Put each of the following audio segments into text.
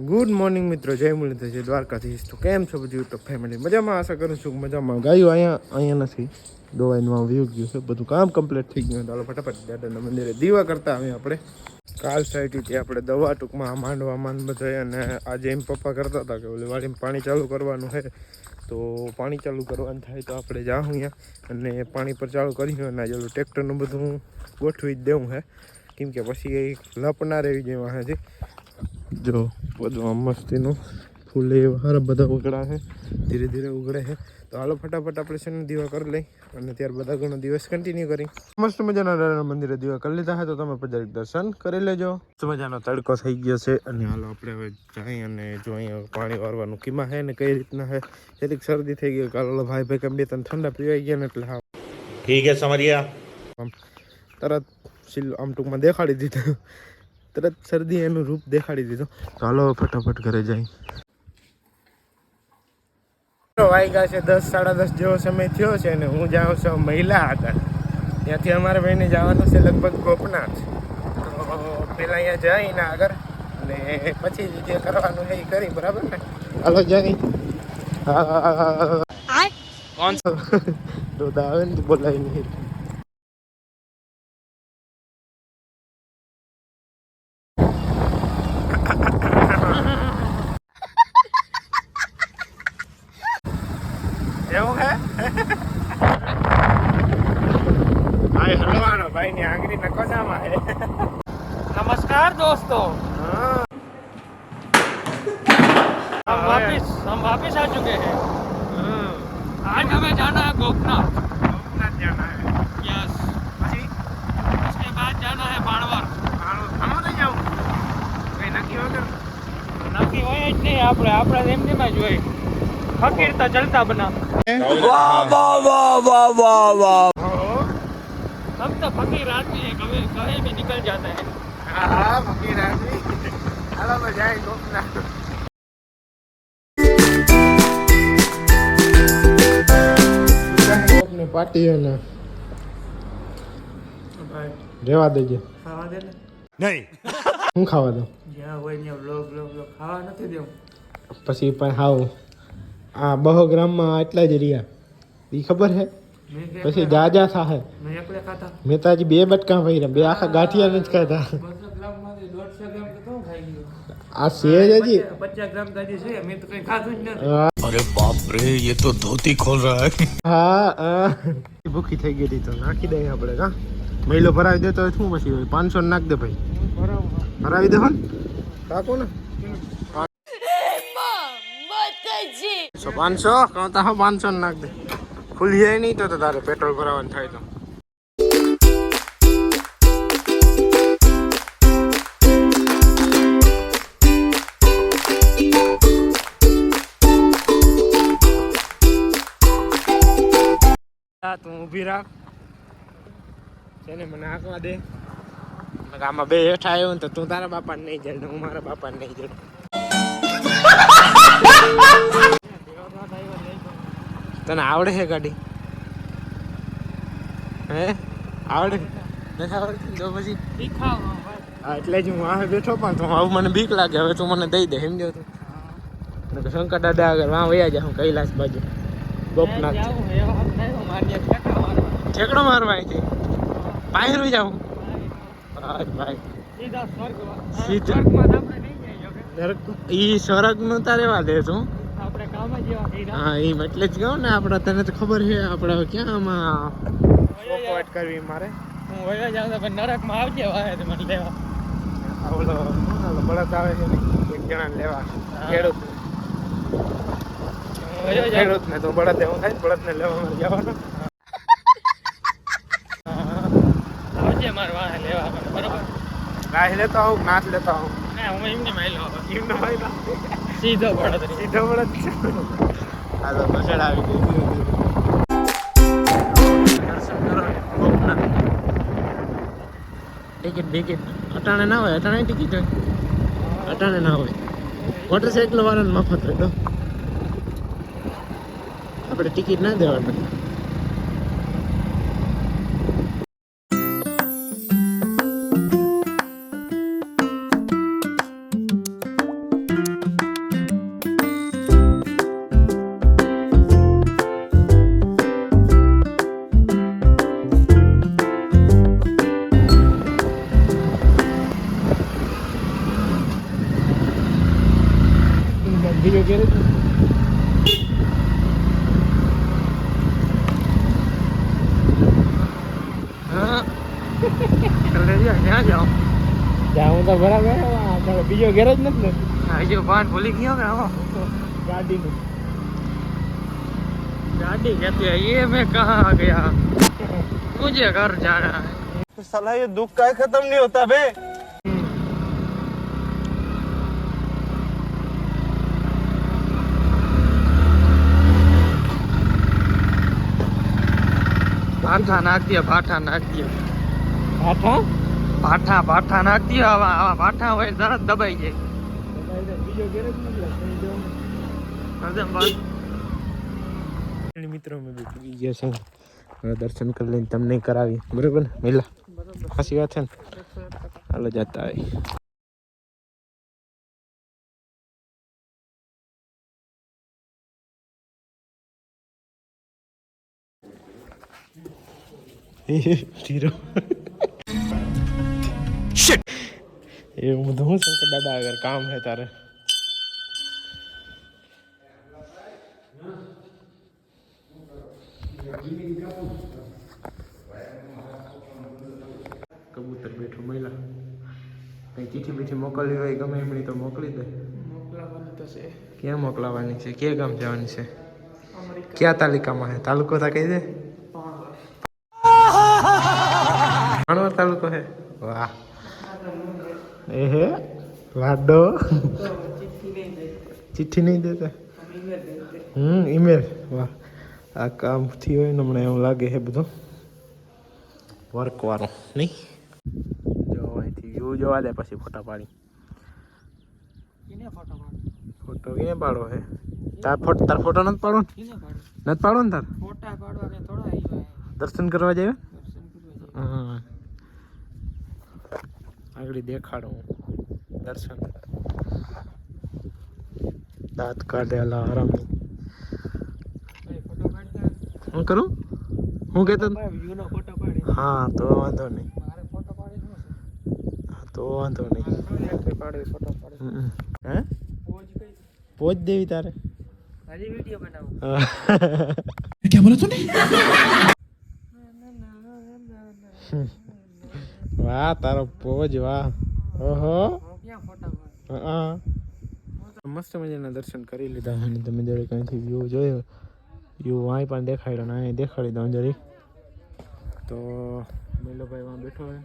Good morning મિત્રો, જય મુરલીધર, જય દ્વારકાધીશ. તો કેમ છો બધી યુટ્યુબ ફેમિલી? મજામાં? આશા કરું છું મજામાં. ગાયું અહીંયા નથી, દોવાઈમાં વ્યૂ ગયું છે, બધું કામ કમ્પ્લીટ થઈ ગયું. ચાલો ફટાફટ દાદાના મંદિરે દીવા કરતા આવે. આપણે કાલ સાઈડથી આપણે દવા ટૂંકમાં માંડવામાં બધા, અને આજે એમ પપ્પા કરતા હતા કે ઓલી વાડીમાં પાણી ચાલુ કરવાનું છે, તો પાણી ચાલુ કરવાનું થાય તો આપણે જાઉં અહીંયા અને પાણી પર ચાલુ કર્યું. અને આજે ટ્રેક્ટરનું બધું ગોઠવી જ દેવું છે, કેમ કે પછી લપ ના રહેવી જેવા છે. જો બધું મસ્તીનું ફૂલ એવા બધા ઉગડા છે, ધીરે ધીરે ઉગડે છે. તો હાલો ફટાફટ આપણે છે ને દીવા કરી લઈ અને ત્યારબાદ આગળનો દિવસ કન્ટિન્યુ કરી. મસ્ત મજાના દાદાના મંદિરે દીવા કરી લીધા છે, તો તમે પધારી દર્શન કરી લેજો. મસ્ત મજાનો તડકો થઈ ગયો છે અને હાલો આપણે હવે જઈ અને જો અહીંયા પાણી વારવાનું કીમાં છે ને કઈ રીતના છે. જેથી શરદી થઈ ગઈ, કાલો ભાઈ કેમ બે ત્રણ ઠંડા પીવાઈ ગયા ને એટલે હા ઠીક હે સમરિયા. આમ તરત આમ ટૂંકમાં દેખાડી દીધું, તરત શરદી એનું રૂપ દેખાડી દીધું. તો હાલો ફટાફટ ઘરે જાય. વાગ્યા છે 10 સાડા 10 જેવો સમય થયો છે અને હું જાઉં છું મહિલા આગળ. ત્યાંથી અમારા ભાઈને જવાનું છે લગભગ ગોપનાથ. તો પહેલાં અહીંયા જઈને આગળ અને પછી જે કરવાનું છે એ કરી, બરાબર ને? હાલો જાય. કોણ તો આવે ને બોલાય નહીં. એવું હે ભાઈ, હલવાનો ભાઈ ની આંગળી નકો ના મારે. नमस्कार दोस्तों, हम वापिस आ चुके हैं। आज हमें जाना है गोपनाथ। ગોપનાથ જાના હે. यस, પછી उसके बाद जाना है बाणवर। આમાં નહીં જાઉં કઈ નક્કી વગર. નક્કી હોય જ નહીં, આપણે એમનેમાં જ હોય, ફકીરતા ચલતા બના। हम तो फकीर आदमी है, कहीं भी निकल जाते हैं। હા ફકીર આદમી. હાલો તો જાય ગોપનાથ. ને પાટીઓને રેવા દેજે. ખાવા દે ને, નહીં હું ખાવા દઉં જ્યાં હોય ત્યાં બ્લોગ ખાવા નથી દેવું. પછી પણ હાવ આ 200 ગ્રામમાં આટલા જ રહ્યા એ ખબર હે. પછી જાજા થાહે. મેં એકલે ખાતા મેં તો હજી 2 બટકા ભર્યા, 2 આખા ગાંઠિયા નથી ખાધા. 200 ગ્રામમાંથી 150 ગ્રામ તો હું ખાઈ ગયો. આ સેજ હજી 50 ગ્રામ તો હજી છે, મેં તો કઈ ખાધું જ નથી. અરે બાપ રે, ये तो धोती खोल रहा है. હા ભૂખી થઈ ગઈ હતી તો નાખી દઈએ આપણે. કા મહિલો ભરાવી દેતો હોય શું પછી હોય? 500 નાખ દે ભાઈ, ભરાવી દે. હો કાકો ને 500 કહતા હો 500 નાખ દે. ખુલ્લી નહીં તો તારે પેટ્રોલ ભરાવાનું થાય તો. તું ઊભી રાખ છે ને, મને આંકવા દે. આમાં 2 હેઠા આવ્યો ને તો તું તારા બાપાને નહીં જડ, હું મારા બાપાને નહીં જડ. તને આવડે છે ગાડી? હે આવડે? નથી આવડતી તો પછી હા, એટલે જ હું આ બેઠો. પણ તો આવું મને બીક લાગે. હવે તું મને દઈ દે, સમજો તું. શંકર દાદા આગળ વાં વયા જા, હું કૈલાસ બાજુ ગોપનાથ ઠેકડો મારવા અહીંથી પાયરું જાઉં. ભાઈ સીધા ઈ સ્વર્ગ નું તારે વા દે તું. હા એમ એટલે જ કહું ને, આપણે તને તો ખબર છે આપણે ક્યાં આમાં કરવી મારે. હું વયો જાઉં તો નરકમાં આવજે વાહે મને લેવા. ઓલો બળદ આવે છે ને, એક જણા લેવા. ખેડૂત ને તો બળદ એવું થાય, બળદ ને લેવા જવાનો. આવજે મારે વાહે લેવા મને, બરોબર? ગાય લેતો આવું, નાચ લેતો આવું. ના, હું એમને માયલો એમને ભાઈ સીધો બળદ. સીધો બળદ. હાલો બસડ આવી ગઈ. ટિકિટ અટાણે ના હોય, અટાણે ટિકિટ હોય, અટાણે ના હોય. મોટરસાઇકલ વાળાને મફત હોય તો આપણે ટિકિટ ના દેવાની. બીજો ગેરેજ हाँ चल क्या जाओ જાઉં તો બરાબર આપણે બીજો ગેરેજ નથી ને हाँ जो बात भूली क्यों गया वो ગાડીનું गाड़ी कहती है ये मैं कहाँ आ गया मुझे घर जाना है साला ये दुख का खत्म नहीं होता बे भाठा नाख दिया भाठा नाख दिया આઠા भाठा भाठा नाख दिया आवा आवा भाठा હોય તરત દબાઈ જાય બીજો ગેરેજ નથી હજમ બાદ મિત્રો અમે પૂગી ગયા છે હવે દર્શન કરી લઈને તમને કરાવી બરોબર ને મેલા ખાસી વાત છે ને હાલો જતા આવી ધીરો એવું બધું હું શંકર દાદા અગર કામ હે તારે કબૂતર બેઠું મહિલા કઈ ચીઠી બીઠી મોકલવી હોય ગમે એમની તો મોકલી દે મોકલાવાનું તો છે ક્યાં મોકલાવાની છે ક્યાં ગામ જવાની છે ક્યાં તાલુકામાં હે તાલુકો તા કહી દે માણવા તાલુકો હે વાહ એ હે લાડો ચિઠ્ઠી નહીં દેતા ઈમેલ વાહ આ કામ થી હોય ને હમણાં એવું લાગે છે બધું વર્ક વાળું નહીં જો અહીંથી વ્યૂ જોવા દે પછી ફોટા પાડી કિને ફોટો પાડ ફોટો કેને પાડો હે તાર ફોટો નથી પાડો કિને પાડ નથી પાડો ને તાર ફોટા પાડવા કે થોડા આવ્યા દર્શન કરવા જાય દર્શન કરવા હા આગળ દેખાડું દર્શન દાંત કાઢેલા આરામ જાય ફોટો પાડતા હું કરું હું કહેતો વ્યૂ નો ફોટો પાડી હા તો વાંધો નહીં મારે ફોટો પાડી શું હા, તો વાંધો નહીં છે પાડી ફોટો પાડી હે પોજ કઈ પહોંચ દેવી તારે હજી વિડિયો બનાવો क्या बोला तूने વાહ તારો પોજ વાહ ઓહો ક્યાં ફોટા પાડ હા મસ્ત મજાના દર્શન કરી લીધા અને તમે જરી કંઈથી વ્યૂ જોયો વ્યૂ અહીં પણ દેખાડ્યો ને અહીં દેખાડી દઉં જરી તો મેલોભાઈ વાં બેઠો હે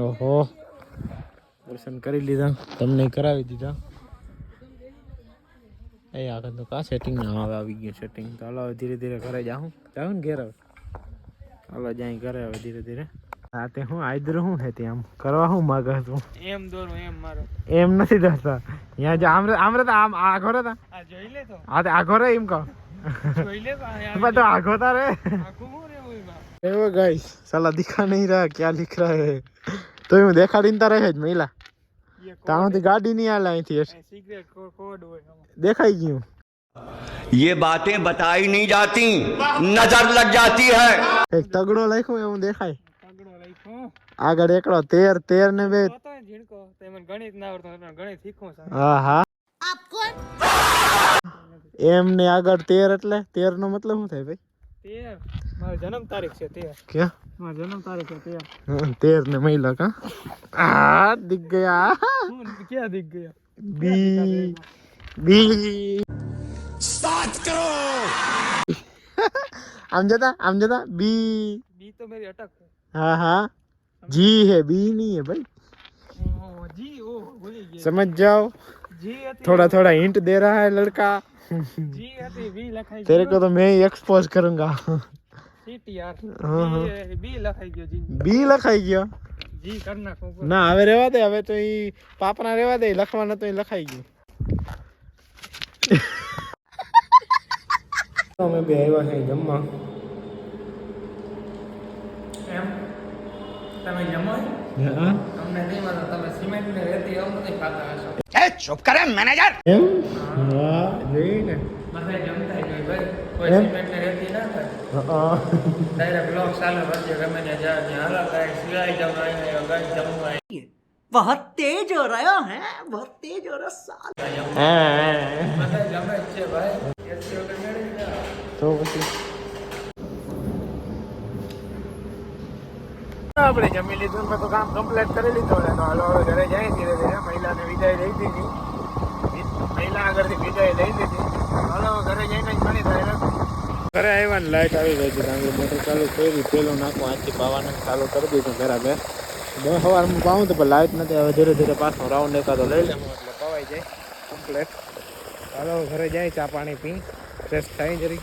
ઓહો દર્શન કરી લીધા તમને કરાવી દીધા એ આગળ તો કા સેટિંગ ના હવે આવી ગયું સેટિંગ તો હાલો હવે ધીરે ધીરે ઘરે જાઉં ને ઘેર હવે હાલો જાય ઘરે હવે ધીરે ધીરે હા તે હું આઈદર હું હે તે આમ કરવા હું માગે તું એમ દોરું એમ મારો એમ નથી દસતા અહીંયા જો આમરે તો આમ આઘો રે તા આ જોઈ લે તો હા તે આઘો રે એમ કહો જોઈ લે પણ તો આઘો તા રે આખું હું રે ઓય એવો ગાઈસ સાલા દિખા નહીં રહા ક્યાં लिख रहा है તો હું દેખાડીને તારે જ મહિલા તાણથી ગાડી નહીં આલે અહીંથી સિગરેટ કોડ હોય દેખાઈ ગયું ये बातें बताई नहीं जाती नजर लग जाती है એક તગડો લખ્યું એવું દેખાય તગડો લખ્યો આગળ એકડો 13 ને બે તો ઝીણકો તે મને ગણિત ના આવડતો ગણિત શીખો છે હા હા એમ ને આગળ 13 એટલે 13 નો મતલબ શું થાય ભાઈ 13 મારો જન્મ તારીખ છે 13 ક્યાં મારો જન્મ તારીખ છે 13 ને મહિલા કા આ દિખ ગયા હું ક્યાં દીક ગયા બી બી स्टार्ट करो આમ જતા બી બી તો मेरी अटक है हाँ हाँ जी है बी नहीं है भाई ओ जी ओ भूल गया समझ जाओ जी હતી थोड़ा थोड़ा हिंट दे रहा है लड़का जी હતી બી લખાઈ तेरे को तो मैं ही एक्सपोज करूंगा સીટી યાર હા. બી લખાઈ ગયો જી બી લખાઈ ગયો જી કર નાખો ના હવે રેવા દે હવે તો ઈ પાપના રેવા દે લખવાના તો ઈ લખાઈ ગયું અમે બે આવ્યા છે જમવા એમ તમે જમો હા તમને નહીં મળે તમે સિમેન્ટ ને રેતી આવું નથી ખાતા હશો चुप करे मैनेजर એમ હા જોઈ ને બધા જમતા જ હોય ભાઈ કોઈ એમ? સિમેન્ટ ને રેતી ના ખાય હા ડાયરેક્ટ બ્લોક ચાલુ કરજે ગમે ત્યાં જા ત્યાં હાલો ગાય સિવાય જાવ અહીં ગાય જમવા बहुत तेज हो रहा है बहुत तेज हो रहा साल તો પછી આપણે જમી લીધું ને બધું કામ કમ્પ્લીટ કરી લીધું ને તો હાલો હવે ઘરે જાય ધીરે ધીરે મહિલાને વિદાય લઈ દીધી મહિલા આગળથી વિદાય લઈ લીધી હાલો ઘરે જઈને જ મળી થાય ઘરે આવ્યા ને લાઇટ આવી ગઈ છે કારણ કે મોટર ચાલુ કરી પેલું નાખું આજથી પાવાનું ચાલુ કરી દીધું બરાબર સવારમાં પાવું તો પણ લાઇટ નથી હવે ધીરે ધીરે પાછો રાઉન્ડ એકાદો લઈ લેવું એટલે પવાઈ જાય કમ્પ્લીટ હાલો ઘરે જાય ચા પાણી પી ફ્રેશ થાય જરી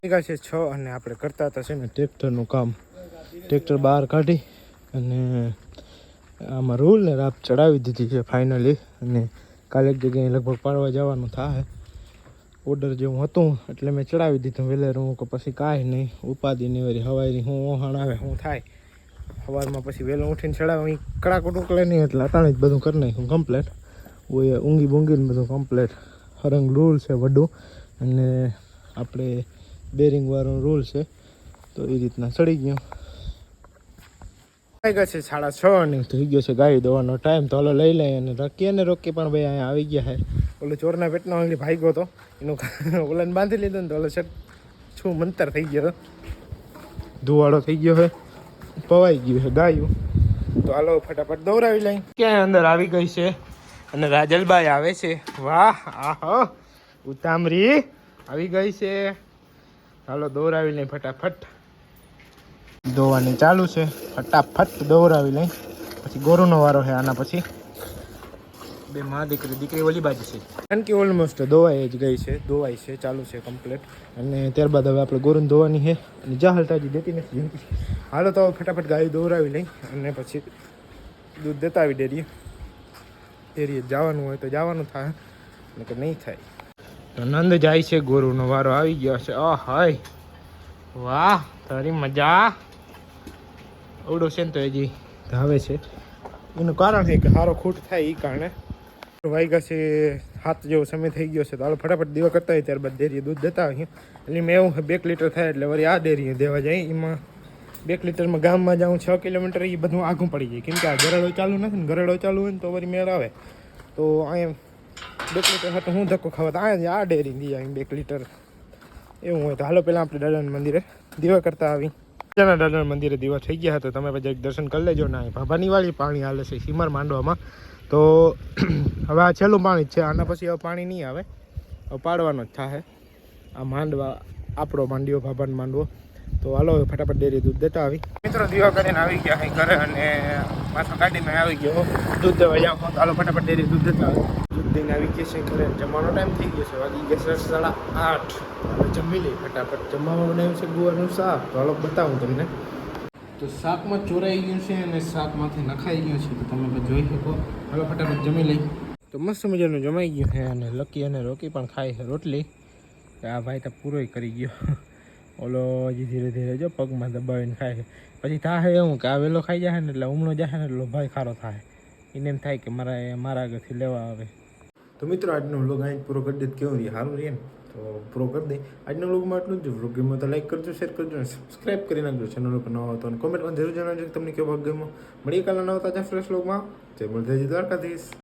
છે 6 અને આપણે કરતા હતા છે ને ટ્રેક્ટરનું કામ ટ્રેક્ટર બહાર કાઢી અને આમાં રૂલ ને રાપ ચડાવી દીધી છે ફાઇનલી અને કાલે એક જગ્યાએ લગભગ પાડવા જવાનું થાય ઓર્ડર જેવું હતું એટલે મેં ચડાવી દીધું વેલેરું કે પછી કાંઈ નહીં ઉપાધિ નહીં વળી હવારી હું ઓહણ આવે શું થાય સવારમાં પછી વહેલું ઉઠીને ચડાવે કડાકોટ ઉકળે નહીં એટલે અટાણે જ બધું કરી નાખ્યું કમ્પ્લેટ ઊંઘી બૂંગીને બધું કમ્પ્લેટ હરંગ રૂલ છે વડું અને આપણે બેરિંગવાળો રૂલ છે તો એ રીતના ચડી ગયો વાગ્યા છે 6:30 અને થઈ ગયો છે ગાય દોવાનો ટાઈમ તો હાલો લઈ લઈએ અને રકીએ ને રોકી પણ ભાઈ અહીંયા આવી ગયા છે ઓલો ચોરના પેટનો ઓલી ભાગ્યો હતો એનું ઓલાને બાંધી લીધો ને તો ઓલો છું મંતર થઈ ગયો ધુવાડો થઈ ગયો છે પવાઈ ગયું છે ગાયું તો હાલો ફટાફટ દોરાવી લઈ ક્યાંય અંદર આવી ગઈ છે અને રાજલભાઈ આવે છે વાહ આહો ઉતામરી આવી ગઈ છે હાલો દોરાવી લઈ ફટાફટ દોવાની ચાલુ છે ફટાફટ દોરાવી લઈ પછી ગોરુનો વારો છે આના પછી બે માં દીકરી ઓલી બાજુ છે કારણ કે ઓલમોસ્ટ દોવાઈ જ ગઈ છે દોવાઈ છે ચાલુ છે કમ્પ્લીટ અને ત્યારબાદ હવે આપણે ગોરુને ધોવાની છે અને જા હલતાજી દેતી નથી હાલો તો ફટાફટ ગાય દોરાવી લઈ અને પછી દૂધ દેતા આવી ડેરીએ જવાનું હોય તો જવાનું થાય ને કે નહીં થાય તો નંદ જાય છે ગોરુનો વારો આવી ગયો છે હાય વાહ તારી મજા અવડો છે ને તો હજી ધાવે છે એનું કારણ છે કે સારો ખૂટ થાય એ કારણે વાગ્યા છે 7 જેવો સમય થઈ ગયો છે તો હાલો ફટાફટ દીવા કરતા હોય ત્યારબાદ ડેરીએ દૂધ દેતા હોય એટલે મેં એવું 2 લીટર થાય એટલે વળી આ ડેરીએ દેવા જાય એમાં 2 લીટરમાં ગામમાં જાઉં 6 કિલોમીટર એ બધું આઘું પડી જાય કેમ કે આ ગરડો ચાલુ નથી ને ગરડો ચાલુ હોય ને તો વળી મેળ આવે તો અહીંયા 2 લીટર હતું હું ધક્કો ખાવા અહીંયા આ ડેરી દી અહીં 2 લીટર એવું હોય તો હાલો પહેલાં આપણે દાદાના મંદિરે દીવા કરતા આવી દાદાના મંદિરે દીવા થઈ ગયા તો તમે પછી દર્શન કરી લેજો ના ભાભાની વાળી પાણી હાલે છે સીમર માંડવામાં તો હવે આ છેલ્લું પાણી જ છે આના પછી હવે પાણી નહીં આવે હવે પાડવાનો જ થાય આ માંડવા આપણો માંડ્યો ભાભાનો માંડવો તો હાલો ફટાફટ ડેરી દૂધ દેતા આવી મિત્રો દીવા કરીને આવી ગયા અહીં ઘરે અને પાછો ગાડીમાં આવી ગયો દૂધ દેવા જાઉં તો હાલો ફટાફટ ડેરી દૂધ દેતા આવી દૂધ દઈને આવી ગયા છે ઘરે જમવાનો ટાઈમ થઈ ગયો છે વાગી ગયા 8:30 હવે જમી લઈ ફટાફટ જમવામાં બનાવ્યું છે ગુવારનું શાક તો હાલો બતાવું તમને તો શાકમાં ચોરાઈ ગયું છે અને શાકમાંથી નખાઈ ગયું છે તો તમે જોઈ શકો હાલો ફટાફટ જમી લઈ તો મસ્ત મજાનું જમાઈ ગયું છે અને લકી અને રોકી પણ ખાય છે રોટલી આ ભાઈ તો પૂરોય કરી ગયો ઓલો હજી ધીરે ધીરે જો પગમાં દબાવીને ખાય છે પછી થાય એવું કે આ વેલો ખાઈ જાય ને એટલે ઉમળો જાય ને એટલે ભાઈ ખારો થાય એને એમ થાય કે મારા આગળથી લેવા આવે તો મિત્રો આજનો વ્લોગ અહીં પૂરો કરી દે કેવું રહી સારું રહે ને તો પૂરો કરી દે આજના વ્લોગમાં એટલું જ વ્લોગ ગમ્યો તો લાઈક કરજો શેર કરજો અને સબસ્ક્રાઈબ કરી નાખજો ચેનલ ઉપર નવા હતો અને કોમેન્ટમાં જરૂર જણાવજો કે તમને કેવો ભાગ ગમ્યો મળીએ કાલના નવા તાજા ફ્રેશ વ્લોગમાં જય મુરલીધર દ્વારકાધીશ.